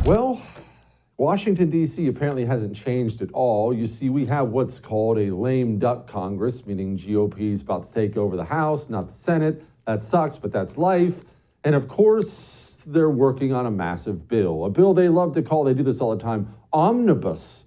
Well, Washington, D.C. apparently hasn't changed at all. You see, we have what's called a lame duck Congress, meaning GOP is about to take over the House, not the Senate. That sucks, but that's life. And of course, they're working on a massive bill, a bill they love to call, they do this all the time, omnibus.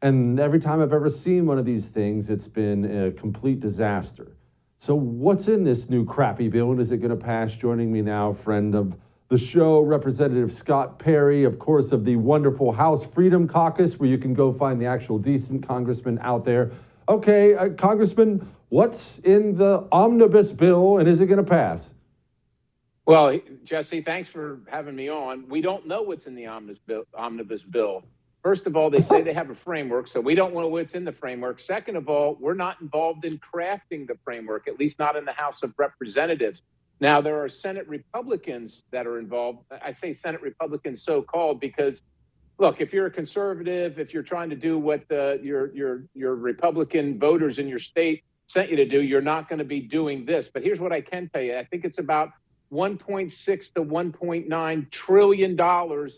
And every time I've ever seen one of these things, it's been a complete disaster. So what's in this new crappy bill, and is it going to pass? Joining me now, friend of the show, Representative Scott Perry, of course, of the wonderful House Freedom Caucus, where you can go find the actual decent congressman out there. Okay, Congressman, what's in the omnibus bill, and is it going to pass? Well, Jesse, thanks for having me on. We don't know what's in the omnibus bill. First of all, they say they have a framework, so we don't know what's in the framework. Second of all, we're not involved in crafting the framework, at least not in the House of Representatives. Now, there are Senate Republicans that are involved. I say Senate Republicans so-called because, look, if you're a conservative, if you're trying to do what your Republican voters in your state sent you to do, you're not going to be doing this. But here's what I can tell you. I think it's about $1.6 to $1.9 trillion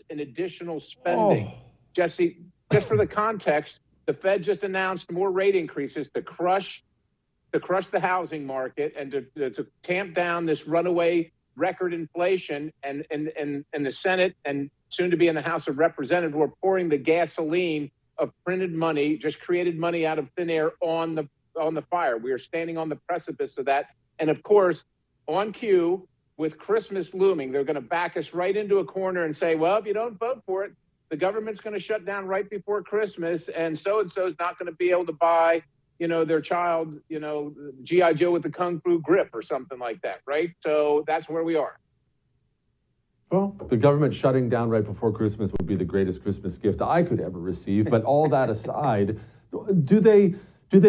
in additional spending. Oh. Jesse, just for the context, the Fed just announced more rate increases to crush the housing market and to tamp down this runaway record inflation. And the Senate and soon to be in the House of Representatives were pouring the gasoline of printed money, just created money out of thin air on the fire. We are standing on the precipice of that. And of course, on cue, with Christmas looming, they're going to back us right into a corner and say, well, if you don't vote for it, the government's going to shut down right before Christmas, and so is not going to be able to buy, their child, G.I. Joe with the Kung Fu grip or something like that, right? So that's where we are. Well, the government shutting down right before Christmas would be the greatest Christmas gift I could ever receive. But all that aside, do they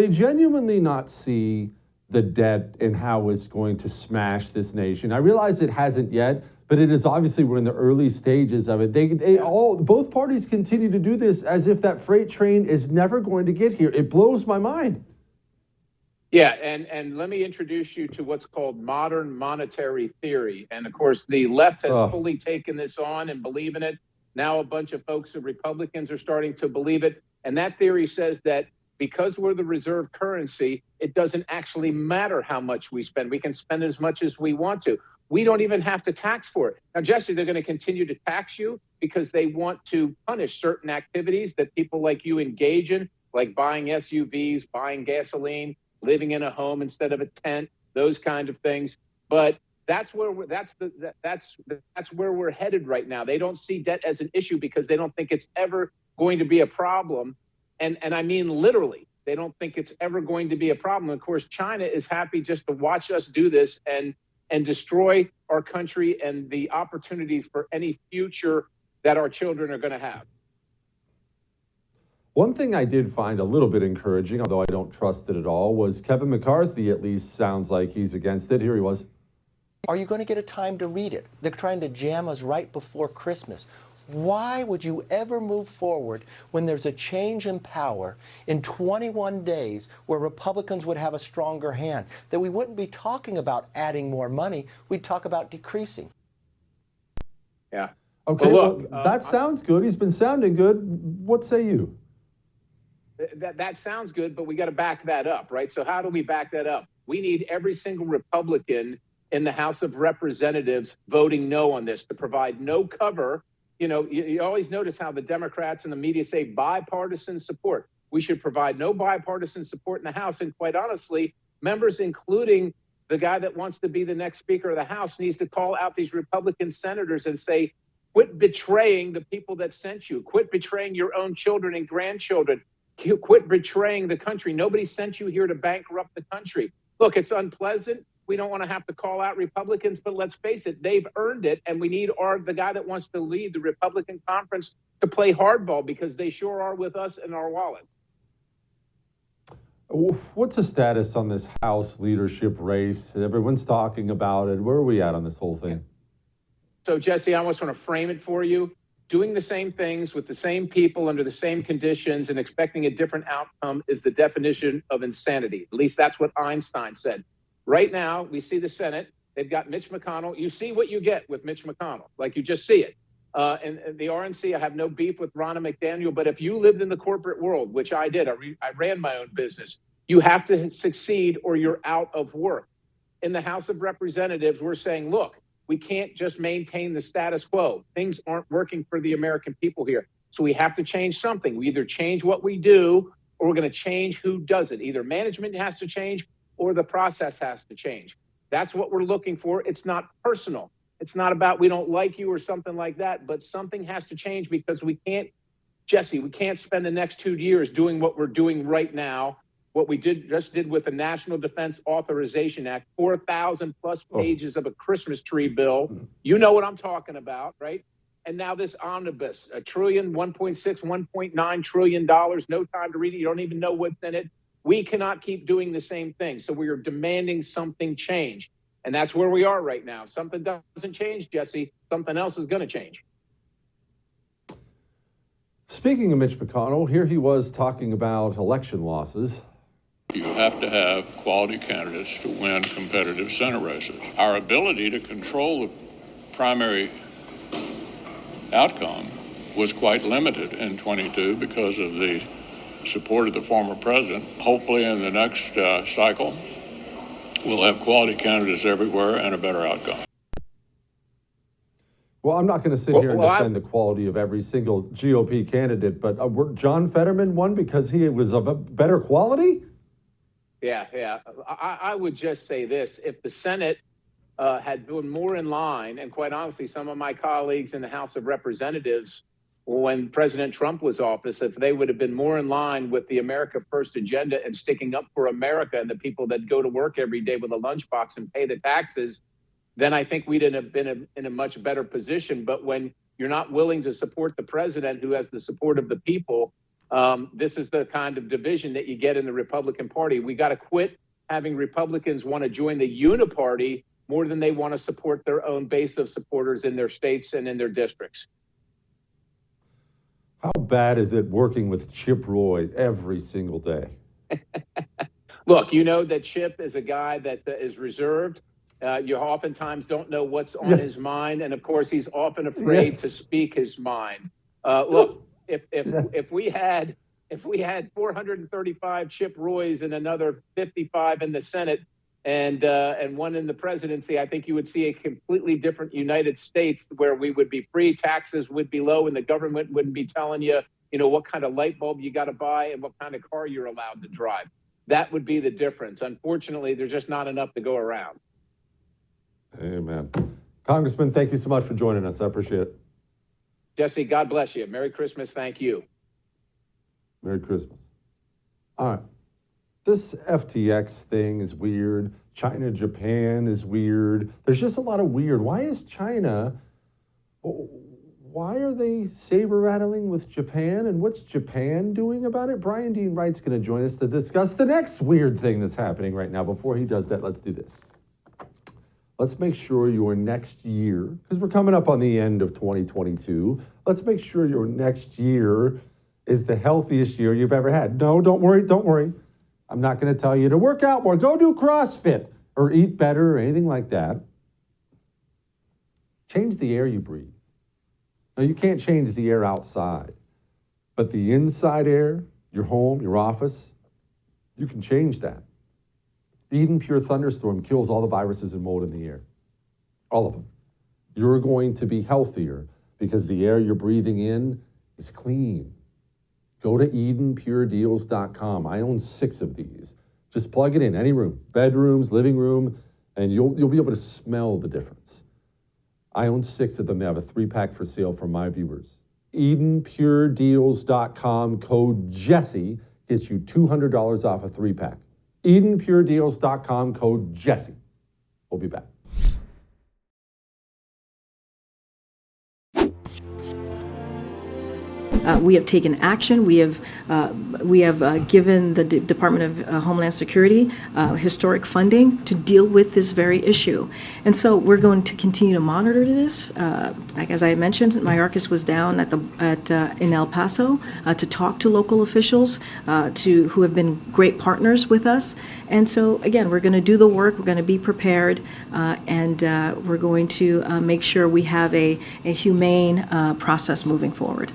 genuinely not see the debt and how it's going to smash this nation? I realize it hasn't yet, but it is obviously we're in the early stages of it. Both parties continue to do this as if that freight train is never going to get here. It blows my mind. Yeah, and let me introduce you to what's called modern monetary theory. And of course, the left has fully taken this on and believe in it. Now a bunch of folks, the Republicans, are starting to believe it. And that theory says that because we're the reserve currency, it doesn't actually matter how much we spend. We can spend as much as we want to. We don't even have to tax for it. Now, Jesse, they're going to continue to tax you because they want to punish certain activities that people like you engage in, like buying SUVs, buying gasoline, living in a home instead of a tent, those kind of things. But that's where we're headed right now. They don't see debt as an issue because they don't think it's ever going to be a problem. And I mean literally, they don't think it's ever going to be a problem. Of course, China is happy just to watch us do this and destroy our country and the opportunities for any future that our children are going to have. One thing I did find a little bit encouraging, although I don't trust it at all, was Kevin McCarthy at least sounds like he's against it. Here he was. Are you going to get a time to read it? They're trying to jam us right before Christmas. Why would you ever move forward when there's a change in power in 21 days where Republicans would have a stronger hand? That we wouldn't be talking about adding more money, we'd talk about decreasing. Yeah. Okay, well, that sounds good. He's been sounding good. What say you? That sounds good, but we got to back that up, right? So how do we back that up? We need every single Republican in the House of Representatives voting no on this to provide no cover. You always notice how the Democrats and the media say bipartisan support. We should provide no bipartisan support in the House. And quite honestly, members, including the guy that wants to be the next Speaker of the House, needs to call out these Republican senators and say, quit betraying the people that sent you. Quit betraying your own children and grandchildren. Quit betraying the country. Nobody sent you here to bankrupt the country. Look, it's unpleasant. We don't want to have to call out Republicans, but let's face it, they've earned it. And we need the guy that wants to lead the Republican conference to play hardball because they sure are with us in our wallet. What's the status on this House leadership race? Everyone's talking about it. Where are we at on this whole thing? So, Jesse, I almost want to frame it for you. Doing the same things with the same people under the same conditions and expecting a different outcome is the definition of insanity. At least that's what Einstein said. Right now, we see the Senate. They've got Mitch McConnell. You see what you get with Mitch McConnell. Like, you just see it. And the RNC, I have no beef with Ronna McDaniel, but if you lived in the corporate world, which I did, I ran my own business, you have to succeed or you're out of work. In the House of Representatives, we're saying, look, we can't just maintain the status quo. Things aren't working for the American people here. So we have to change something. We either change what we do or we're going to change who does it. Either management has to change or the process has to change. That's what we're looking for. It's not personal. It's not about we don't like you or something like that, but something has to change because we can't, Jesse, we can't spend the next 2 years doing what we're doing right now. What we just did with the National Defense Authorization Act, 4,000 plus pages of a Christmas tree bill. You know what I'm talking about, right? And now this omnibus, $1 trillion, 1.6, $1.9 trillion, no time to read it. You don't even know what's in it. We cannot keep doing the same thing. So we are demanding something change. And that's where we are right now. If something doesn't change, Jesse, something else is going to change. Speaking of Mitch McConnell, here he was talking about election losses. You have to have quality candidates to win competitive Senate races. Our ability to control the primary outcome was quite limited in 22 because of the support of the former president. Hopefully in the next cycle, we'll have quality candidates everywhere and a better outcome. Well, I'm not going to sit here and defend the quality of every single GOP candidate, but John Fetterman won because he was of a better quality? Yeah. I would just say this. If the Senate had been more in line, and quite honestly, some of my colleagues in the House of Representatives, when President Trump was office, if they would have been more in line with the America First agenda and sticking up for America and the people that go to work every day with a lunchbox and pay the taxes, then I think we'd have been in a much better position. But when you're not willing to support the president who has the support of the people, this is the kind of division that you get in the Republican Party. We got to quit having Republicans want to join the uniparty more than they want to support their own base of supporters in their states and in their districts. How bad is it working with Chip Roy every single day? Look, you know that Chip is a guy that is reserved. You oftentimes don't know what's on his mind. And of course, he's often afraid to speak his mind. Look, if we had 435 Chip Roys and another 55 in the Senate and one in the presidency, I think you would see a completely different United States where we would be free, taxes would be low, and the government wouldn't be telling you, what kind of light bulb you got to buy and what kind of car you're allowed to drive. That would be the difference. Unfortunately, there's just not enough to go around. Amen. Congressman, thank you so much for joining us. I appreciate it. Jesse, God bless you. Merry Christmas. Thank you. Merry Christmas. All right. This FTX thing is weird. China, Japan is weird. There's just a lot of weird. Why is China, why are they saber rattling with Japan? And what's Japan doing about it? Bryan Dean Wright's going to join us to discuss the next weird thing that's happening right now. Before he does that, let's do this. Let's make sure your next year, because we're coming up on the end of 2022, let's make sure your next year is the healthiest year you've ever had. No, don't worry. I'm not going to tell you to work out more, go do CrossFit, or eat better, or anything like that. Change the air you breathe. Now, you can't change the air outside, but the inside air, your home, your office, you can change that. Eden Pure Thunderstorm kills all the viruses and mold in the air. All of them. You're going to be healthier because the air you're breathing in is clean. Go to EdenPureDeals.com. I own 6 of these. Just plug it in, any room, bedrooms, living room, and you'll be able to smell the difference. I own 6 of them. They have a 3-pack for sale for my viewers. EdenPureDeals.com, code Jesse gets you $200 off a 3-pack. EdenPureDeals.com, code Jesse. We'll be back. We have taken action. We have given the Department of Homeland Security historic funding to deal with this very issue. And so we're going to continue to monitor this. Like as I mentioned, Mayorkas was down in El Paso to talk to local officials who have been great partners with us. And so again, we're going to do the work. We're going to be prepared, and we're going to make sure we have a humane process moving forward.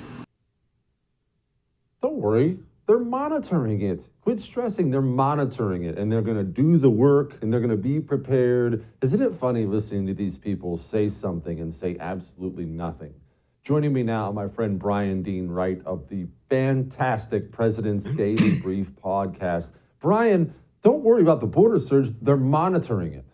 Don't worry, they're monitoring it. Quit stressing, they're monitoring it, and they're going to do the work, and they're going to be prepared. Isn't it funny listening to these people say something and say absolutely nothing? Joining me now, my friend Bryan Dean Wright of the fantastic President's Daily Brief podcast. Bryan, don't worry about the border surge, they're monitoring it.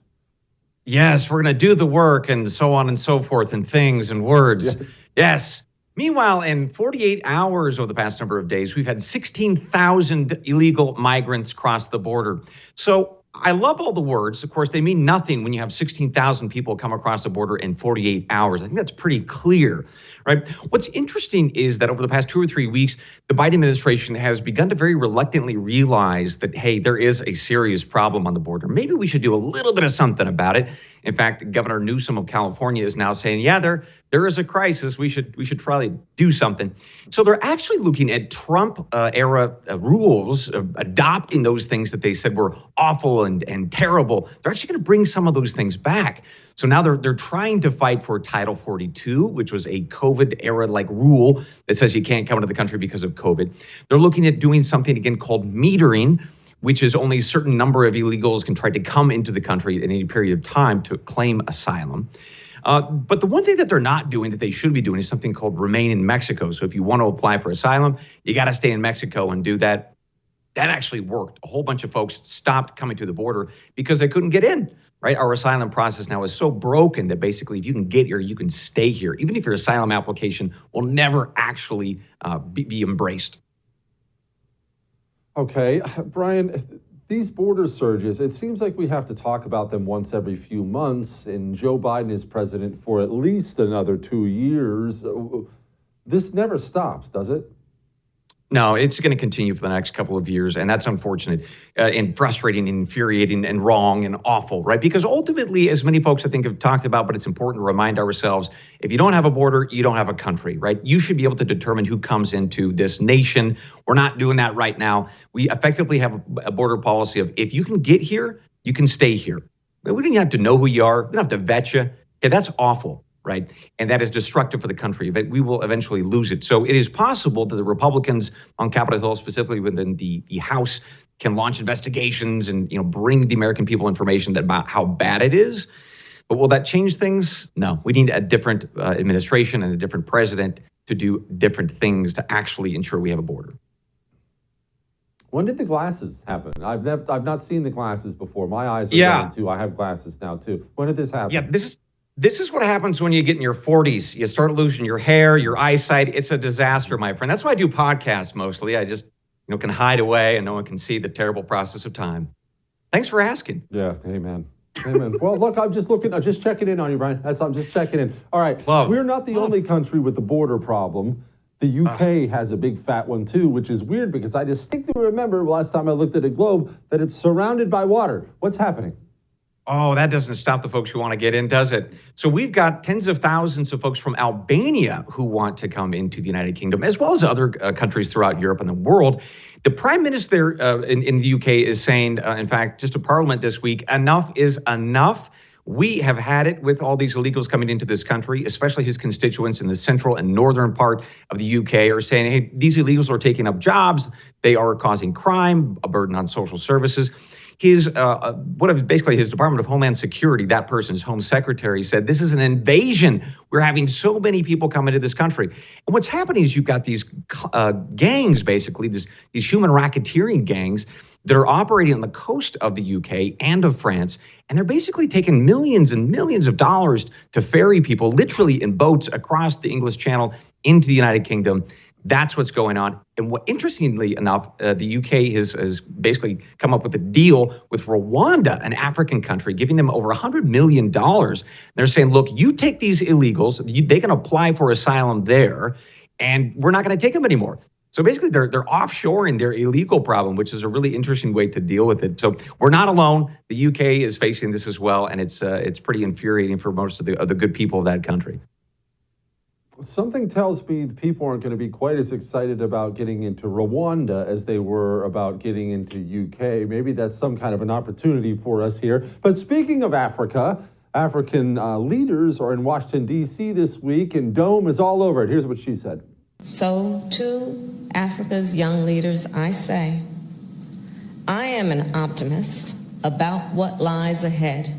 Yes, we're going to do the work and so on and so forth and things and words. Yes. Meanwhile, in 48 hours over the past number of days, we've had 16,000 illegal migrants cross the border. So I love all the words. Of course, they mean nothing when you have 16,000 people come across the border in 48 hours. I think that's pretty clear, right? What's interesting is that over the past 2 or 3 weeks, the Biden administration has begun to very reluctantly realize that, hey, there is a serious problem on the border. Maybe we should do a little bit of something about it. In fact, Governor Newsom of California is now saying, yeah, there is a crisis. We should probably do something. So they're actually looking at Trump era rules, adopting those things that they said were awful and terrible. They're actually going to bring some of those things back. So now they're trying to fight for Title 42, which was a COVID era like rule that says you can't come into the country because of COVID. They're looking at doing something again called metering, which is only a certain number of illegals can try to come into the country in any period of time to claim asylum. But the one thing that they're not doing that they should be doing is something called remain in Mexico. So if you want to apply for asylum, you got to stay in Mexico and do that. That actually worked. A whole bunch of folks stopped coming to the border because they couldn't get in, right? Our asylum process now is so broken that basically if you can get here, you can stay here, even if your asylum application will never actually be embraced. Okay, Bryan, these border surges, it seems like we have to talk about them once every few months, and Joe Biden is president for at least another 2 years. This never stops, does it? No, it's going to continue for the next couple of years, and that's unfortunate and frustrating and infuriating and wrong and awful, right? Because ultimately, as many folks I think have talked about, but it's important to remind ourselves, if you don't have a border, you don't have a country, right? You should be able to determine who comes into this nation. We're not doing that right now. We effectively have a border policy of if you can get here, you can stay here. We don't even have to know who you are. We don't have to vet you. Okay, that's awful. Right. And that is destructive for the country. We will eventually lose it. So it is possible that the Republicans on Capitol Hill, specifically within the House, can launch investigations and, bring the American people information about how bad it is. But will that change things? No. We need a different administration and a different president to do different things to actually ensure we have a border. When did the glasses happen? I've not seen the glasses before. My eyes are going too. I have glasses now too. When did this happen? Yeah, This is what happens when you get in your 40s. You start losing your hair, your eyesight. It's a disaster, my friend. That's why I do podcasts mostly. I just, can hide away and no one can see the terrible process of time. Thanks for asking. Yeah, amen. Amen. Well, look, I'm just checking in on you, Bryan. I'm just checking in. All right, we're not the only country with the border problem. The UK has a big fat one too, which is weird because I distinctly remember last time I looked at a globe that it's surrounded by water. What's happening? Oh, that doesn't stop the folks who want to get in, does it? So we've got tens of thousands of folks from Albania who want to come into the United Kingdom, as well as other countries throughout Europe and the world. The prime minister in the UK is saying, in fact, just to Parliament this week, enough is enough. We have had it with all these illegals coming into this country, especially his constituents in the central and northern part of the UK are saying, hey, these illegals are taking up jobs. They are causing crime, a burden on social services. His Department of Homeland Security, that person's home secretary, said this is an invasion. We're having so many people come into this country. And what's happening is you've got these gangs, basically, these human racketeering gangs that are operating on the coast of the UK and of France. And they're basically taking millions and millions of dollars to ferry people literally in boats across the English Channel into the United Kingdom. That's what's going on. And interestingly enough, the UK has basically come up with a deal with Rwanda, an African country, giving them over $100 million. They're saying, look, you take these illegals, they can apply for asylum there, and we're not going to take them anymore. So basically, they're offshoring their illegal problem, which is a really interesting way to deal with it. So we're not alone. The UK is facing this as well, and it's pretty infuriating for most of the good people of that country. Something tells me the people aren't going to be quite as excited about getting into Rwanda as they were about getting into UK. Maybe that's some kind of an opportunity for us here. But speaking of Africa, African leaders are in Washington, D.C. this week, and Dome is all over it. Here's what she said. So to Africa's young leaders, I say, I am an optimist about what lies ahead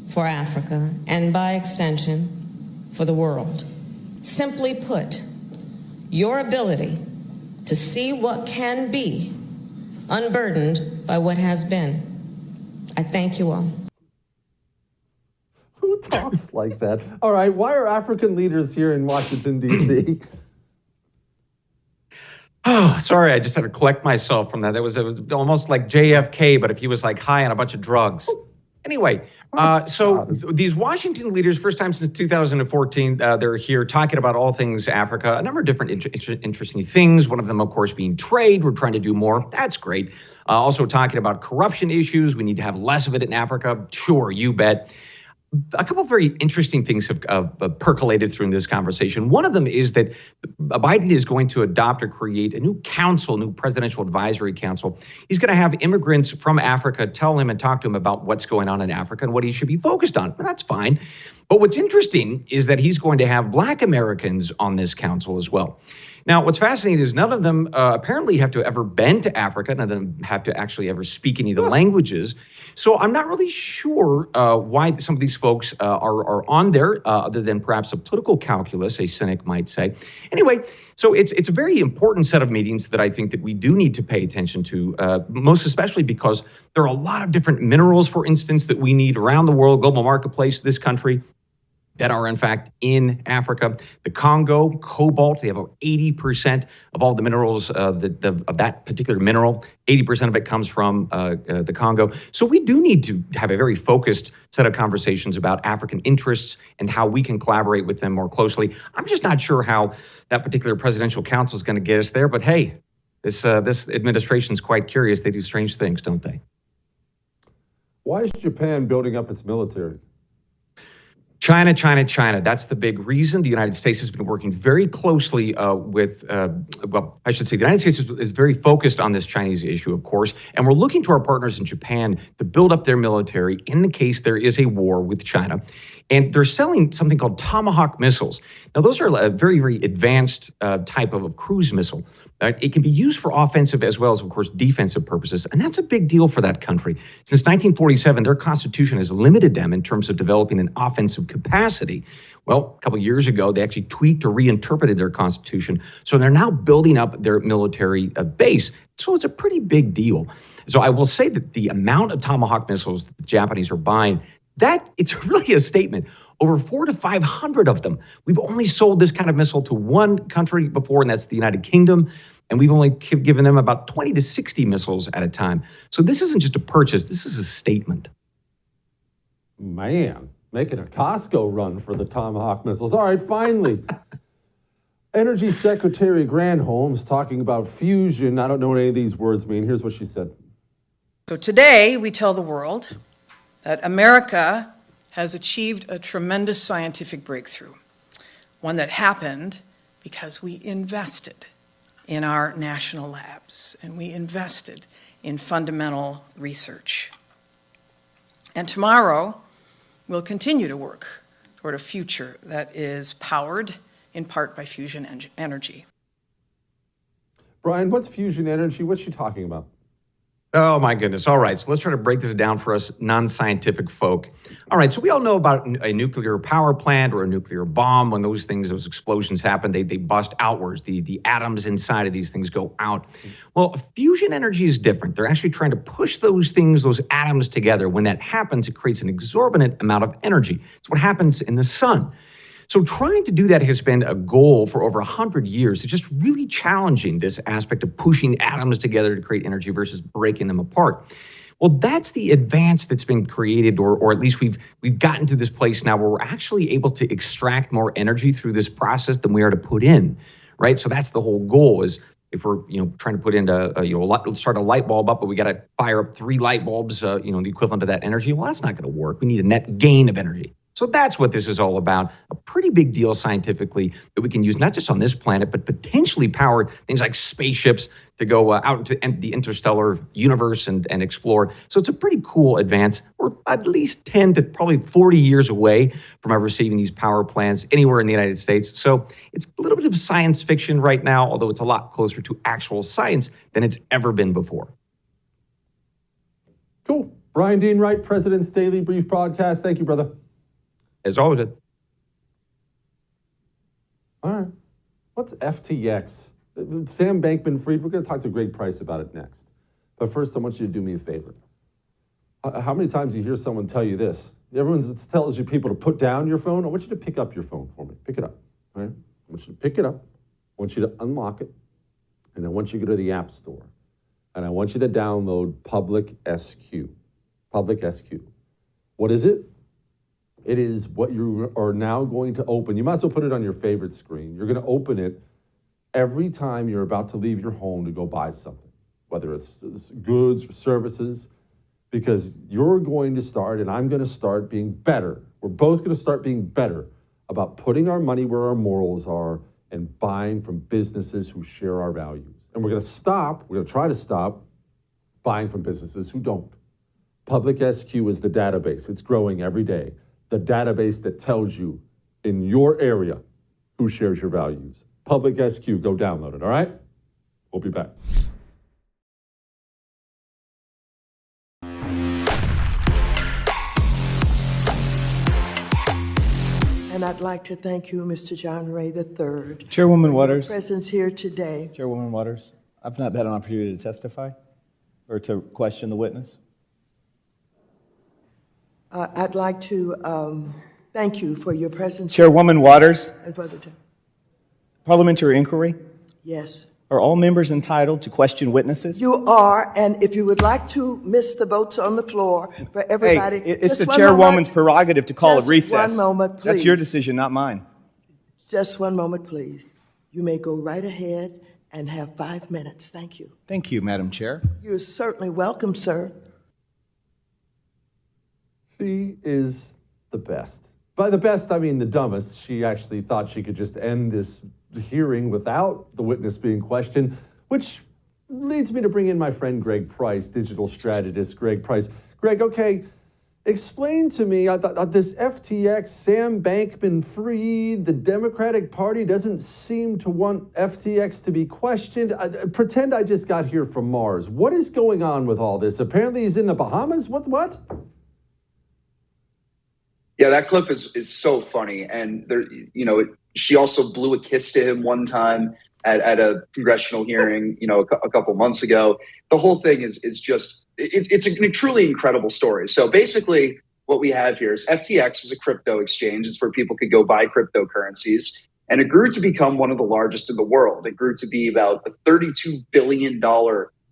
for Africa and by extension for the world. Simply put, your ability to see what can be unburdened by what has been. I thank you all. Who talks like that? All right, why are African leaders here in Washington, D.C.? Oh, sorry, I just had to collect myself from that. It was almost like JFK, but if he was like high on a bunch of drugs. Anyway, so these Washington leaders, first time since 2014, they're here talking about all things Africa, a number of different interesting things. One of them, of course, being trade. We're trying to do more. That's great. Also talking about corruption issues. We need to have less of it in Africa. Sure, you bet. A couple of very interesting things have percolated through in this conversation. One of them is that Biden is going to adopt or create a new council, new presidential advisory council. He's going to have immigrants from Africa tell him and talk to him about what's going on in Africa and what he should be focused on. Well, that's fine. But what's interesting is that he's going to have Black Americans on this council as well. Now, what's fascinating is none of them apparently have to ever been to Africa. None of them have to actually ever speak any of the languages. So I'm not really sure why some of these folks are on there, other than perhaps a political calculus, a cynic might say. Anyway, so it's a very important set of meetings that I think that we do need to pay attention to, most especially because there are a lot of different minerals, for instance, that we need around the world, global marketplace, this country, that are in fact in Africa. The Congo, cobalt, they have about 80% of all the minerals of that particular mineral. 80% of it comes from the Congo. So we do need to have a very focused set of conversations about African interests and how we can collaborate with them more closely. I'm just not sure how that particular presidential council is going to get us there, but hey, this administration is quite curious. They do strange things, don't they? Why is Japan building up its military? China. That's the big reason. The United States has been working very closely with, I should say, the United States is very focused on this Chinese issue, of course, and we're looking to our partners in Japan to build up their military in the case there is a war with China. And they're selling something called Tomahawk missiles. Now, those are a very, very advanced type of cruise missile. It can be used for offensive as well as, of course, defensive purposes. And that's a big deal for that country. Since 1947, their constitution has limited them in terms of developing an offensive capacity. Well, a couple of years ago, they actually tweaked or reinterpreted their constitution. So they're now building up their military base. So it's a pretty big deal. So I will say that the amount of Tomahawk missiles that the Japanese are buying, that it's really a statement. Over 400 to 500 of them. We've only sold this kind of missile to one country before, and that's the United Kingdom. And we've only given them about 20 to 60 missiles at a time. So this isn't just a purchase. This is a statement. Man, making a Costco run for the Tomahawk missiles. All right, finally. Energy Secretary Granholm's talking about fusion. I don't know what any of these words mean. Here's what she said. So today we tell the world that America has achieved a tremendous scientific breakthrough, one that happened because we invested in our national labs and we invested in fundamental research. And tomorrow, we'll continue to work toward a future that is powered in part by fusion energy. Bryan, what's fusion energy? What's she talking about? Oh, my goodness. All right. So let's try to break this down for us non-scientific folk. All right. So we all know about a nuclear power plant or a nuclear bomb. When those explosions happen, they bust outwards. The atoms inside of these things go out. Well, fusion energy is different. They're actually trying to push those atoms together. When that happens, it creates an exorbitant amount of energy. It's what happens in the sun. So trying to do that has been a goal for over 100 years. It's just really challenging, this aspect of pushing atoms together to create energy versus breaking them apart. Well, that's the advance that's been created, or at least we've gotten to this place now where we're actually able to extract more energy through this process than we are to put in. right? So that's the whole goal is if we're, trying to put into, start a light bulb up, but we got to fire up 3 light bulbs, the equivalent of that energy. Well, that's not going to work. We need a net gain of energy. So that's what this is all about. A pretty big deal scientifically that we can use not just on this planet, but potentially power things like spaceships to go out into the interstellar universe and explore. So it's a pretty cool advance. We're at least 10 to probably 40 years away from ever receiving these power plants anywhere in the United States. So it's a little bit of science fiction right now, although it's a lot closer to actual science than it's ever been before. Cool. Bryan Dean Wright, President's Daily Brief Broadcast. Thank you, brother. As always. All right. What's FTX? Sam Bankman-Fried. We're going to talk to Greg Price about it next. But first, I want you to do me a favor. How many times do you hear someone tell you this? Everyone tells you people to put down your phone. I want you to pick up your phone for me. Pick it up. All right? I want you to pick it up. I want you to unlock it. And I want you to go to the App Store. And I want you to download Public SQ. Public SQ. What is it? It is what you are now going to open. You might as well put it on your favorite screen. You're going to open it every time you're about to leave your home to go buy something, whether it's goods or services, because you're going to start, and I'm going to start being better. We're both going to start being better about putting our money where our morals are and buying from businesses who share our values. And we're going to try to stop buying from businesses who don't. Public SQ is the database. It's growing every day. The database that tells you in your area who shares your values. Public SQ, go download it, all right? We'll be back. And I'd like to thank you, Mr. John Ray III. Chairwoman Waters. For your presence here today. Chairwoman Waters, I've not had an opportunity to testify or to question the witness. I'd like to thank you for your presence. Chairwoman Waters, And for the time. parliamentary inquiry. Yes. Are all members entitled to question witnesses? You are, and if you would like to miss the votes on the floor for everybody. Hey, it's just the one chairwoman's moment. prerogative to call Just a recess. one moment, please. That's your decision, not mine. Just one moment, please. You may go right ahead and have 5 minutes. Thank you. Thank you, Madam Chair. You're certainly welcome, sir. She is the best. By the best, I mean the dumbest. She actually thought she could just end this hearing without the witness being questioned, which leads me to bring in my friend Greg Price, digital strategist Greg Price. Greg, okay, explain to me, I thought this FTX Sam Bankman-Fried, the Democratic Party doesn't seem to want FTX to be questioned. Pretend I just got here from Mars. What is going on with all this? Apparently he's in the Bahamas? What? Yeah, that clip is so funny. And there, she also blew a kiss to him one time at a congressional hearing, a couple months ago. The whole thing is just, it's a truly incredible story. So basically what we have here is FTX was a crypto exchange. It's where people could go buy cryptocurrencies. And it grew to become one of the largest in the world. It grew to be about a $32 billion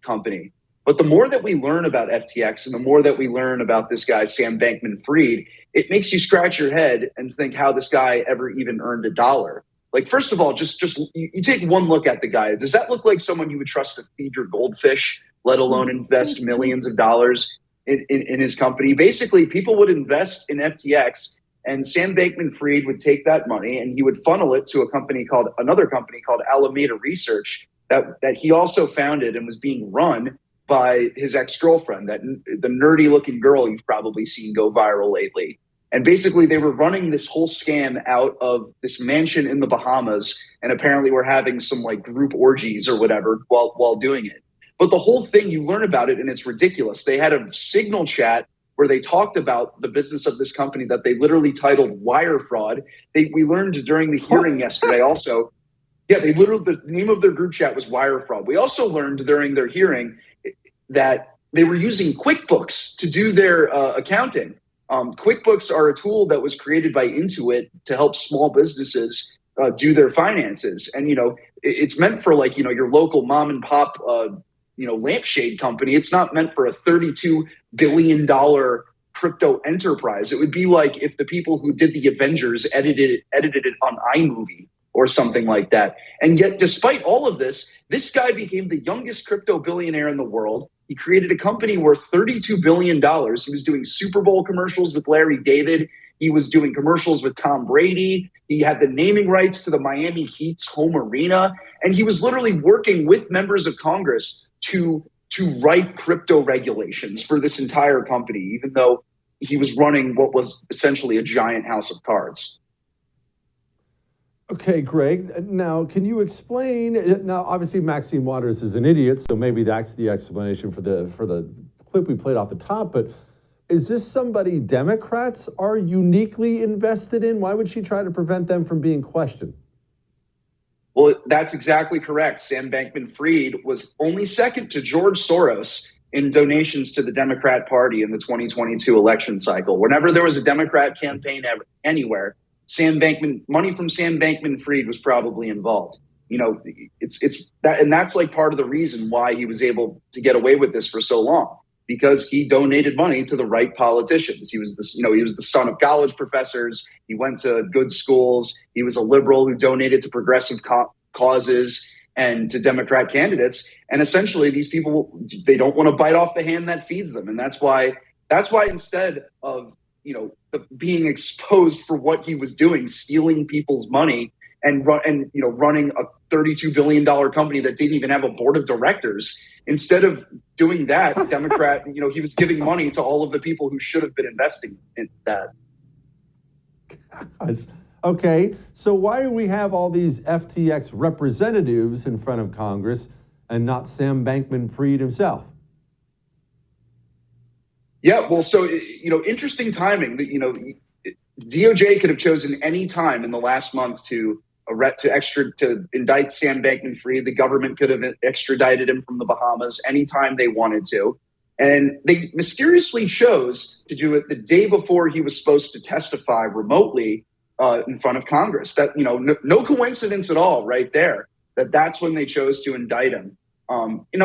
company. But the more that we learn about FTX and the more that we learn about this guy, Sam Bankman-Fried, it makes you scratch your head and think how this guy ever even earned a dollar. Like, first of all, just you take one look at the guy. Does that look like someone you would trust to feed your goldfish, let alone invest millions of dollars in his company? Basically, people would invest in FTX, and Sam Bankman-Fried would take that money and he would funnel it to another company called Alameda Research that he also founded and was being run by his ex-girlfriend, the nerdy-looking girl you've probably seen go viral lately. And basically, they were running this whole scam out of this mansion in the Bahamas, and apparently were having some group orgies or whatever while doing it. But the whole thing, you learn about it, and it's ridiculous. They had a Signal chat where they talked about the business of this company that they literally titled Wire Fraud. We learned during the hearing yesterday also, the name of their group chat was Wire Fraud. We also learned during their hearing that they were using QuickBooks to do their accounting. QuickBooks are a tool that was created by Intuit to help small businesses do their finances. And, it's meant for your local mom and pop, lampshade company. It's not meant for a $32 billion crypto enterprise. It would be like if the people who did the Avengers edited it on iMovie. or something like that. And yet, despite all of this, this guy became the youngest crypto billionaire in the world. He created a company worth $32 billion. He was doing Super Bowl commercials with Larry David. He was doing commercials with Tom Brady. He had the naming rights to the Miami Heat's home arena. And he was literally working with members of Congress to write crypto regulations for this entire company, even though he was running what was essentially a giant house of cards. Okay, Greg. Now, can you explain? Now, obviously, Maxine Waters is an idiot, so maybe that's the explanation for the clip we played off the top. But is this somebody Democrats are uniquely invested in? Why would she try to prevent them from being questioned? Well, that's exactly correct. Sam Bankman-Fried was only second to George Soros in donations to the Democrat Party in the 2022 election cycle. Whenever there was a Democrat campaign anywhere, money from Sam Bankman-Fried was probably involved. You know, it's that, and that's like part of the reason why he was able to get away with this for so long, because he donated money to the right politicians. He was the son of college professors. He went to good schools. He was a liberal who donated to progressive causes and to Democrat candidates. And essentially, these people, they don't want to bite off the hand that feeds them, and that's why instead of being exposed for what he was doing, stealing people's money and running a $32 billion company that didn't even have a board of directors. Instead of doing that, Democrat, he was giving money to all of the people who should have been investing in that. Okay, so why do we have all these FTX representatives in front of Congress and not Sam Bankman-Fried himself? Yeah, well, so, interesting timing that, DOJ could have chosen any time in the last month to indict Sam Bankman-Fried. The government could have extradited him from the Bahamas anytime they wanted to. And they mysteriously chose to do it the day before he was supposed to testify remotely in front of Congress. That, no coincidence at all right there, that's when they chose to indict him.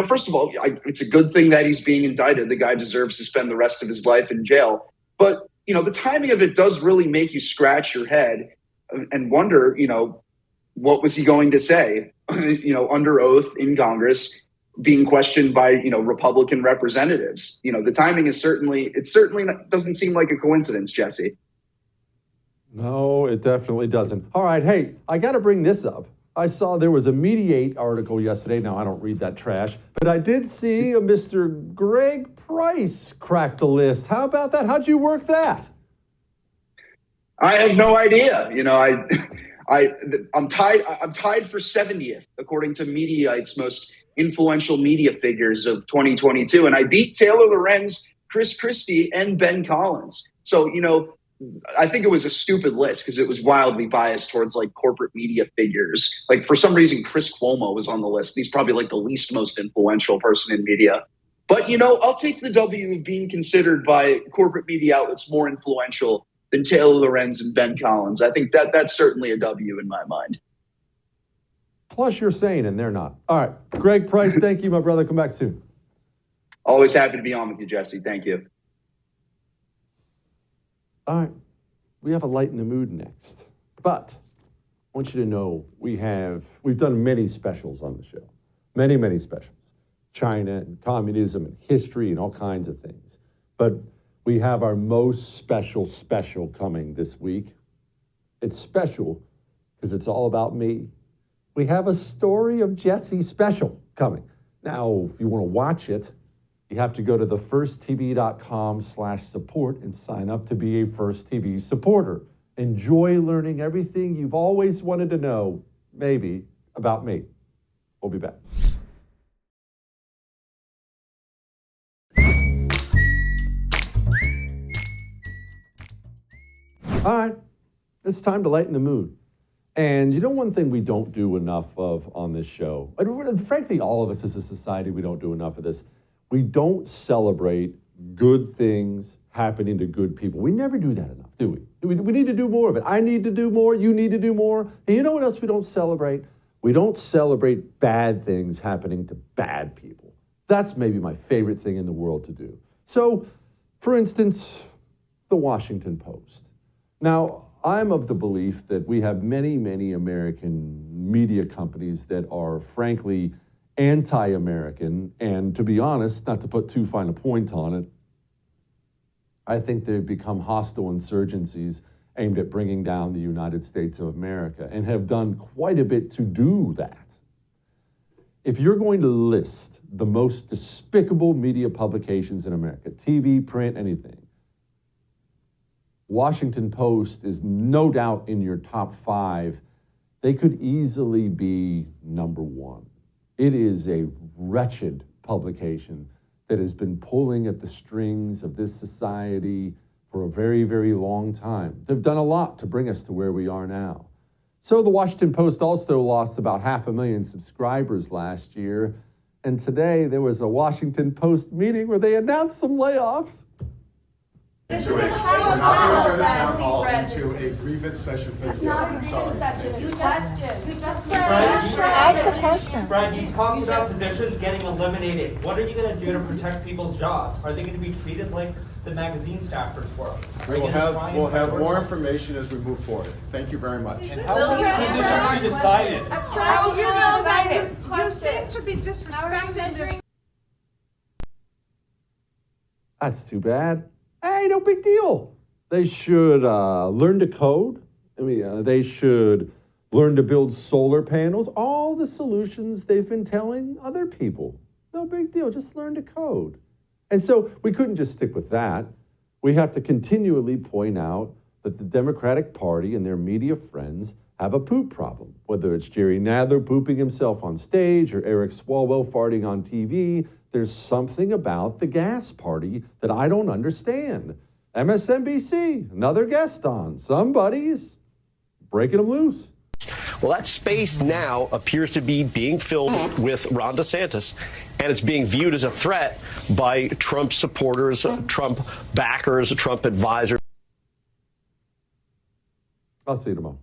First of all, it's a good thing that he's being indicted. The guy deserves to spend the rest of his life in jail. But, the timing of it does really make you scratch your head and wonder, what was he going to say, under oath in Congress, being questioned by, Republican representatives. The timing is certainly doesn't seem like a coincidence, Jesse. No, it definitely doesn't. All right, hey, I got to bring this up. I saw there was a Mediate article yesterday. Now, I don't read that trash, but I did see a Mr. Greg Price crack the list. How about that? How'd you work that? I have no idea. I'm tied for 70th, according to Mediaite's most influential media figures of 2022. And I beat Taylor Lorenz, Chris Christie, and Ben Collins. So, I think it was a stupid list because it was wildly biased towards like corporate media figures. Like for some reason, Chris Cuomo was on the list. He's probably like the least most influential person in media. But, I'll take the W of being considered by corporate media outlets more influential than Taylor Lorenz and Ben Collins. I think that's certainly a W in my mind. Plus you're sane and they're not. All right, Greg Price, thank you, my brother. Come back soon. Always happy to be on with you, Jesse. Thank you. All right, we have a light in the mood next. But I want you to know we've done many specials on the show. Many, many specials. China and communism and history and all kinds of things. But we have our most special coming this week. It's special because it's all about me. We have a Story of Jesse special coming. Now, if you want to watch it, you have to go to thefirsttv.com/support and sign up to be a First TV supporter. Enjoy learning everything you've always wanted to know, maybe, about me. We'll be back. All right, it's time to lighten the mood. And one thing we don't do enough of on this show, and frankly, all of us as a society, we don't do enough of this. We don't celebrate good things happening to good people. We never do that enough, do we? We need to do more of it. I need to do more. You need to do more. And you know what else we don't celebrate? We don't celebrate bad things happening to bad people. That's maybe my favorite thing in the world to do. So, for instance, the Washington Post. Now, I'm of the belief that we have many, many American media companies that are frankly anti-American. And to be honest, not to put too fine a point on it, I think they've become hostile insurgencies aimed at bringing down the United States of America and have done quite a bit to do that. If you're going to list the most despicable media publications in America, TV, print, anything, Washington Post is no doubt in your top 5. They could easily be number 1. It is a wretched publication that has been pulling at the strings of this society for a very, very long time. They've done a lot to bring us to where we are now. So the Washington Post also lost about 500,000 subscribers last year. And today there was a Washington Post meeting where they announced some layoffs. We're not going to turn the town hall into a grievance session. It's not a grievance session. You just ask the question. Fred, you talked about positions getting eliminated. What are you going to do to protect people's jobs? Are they going to be treated like the magazine staffers were? We'll have more information as we move forward. Thank you very much. And how will your positions be decided? How will you decide it? You seem to be disrespecting this. That's too bad. Hey, no big deal. They should learn to code. I mean, they should learn to build solar panels. All the solutions they've been telling other people. No big deal. Just learn to code. And so we couldn't just stick with that. We have to continually point out that the Democratic Party and their media friends have a poop problem. Whether it's Jerry Nadler pooping himself on stage or Eric Swalwell farting on TV, there's something about the gas party that I don't understand. MSNBC, another guest on. Somebody's breaking them loose. Well, that space now appears to be being filled with Ron DeSantis, and it's being viewed as a threat by Trump supporters, Trump backers, Trump advisors. I'll see you tomorrow.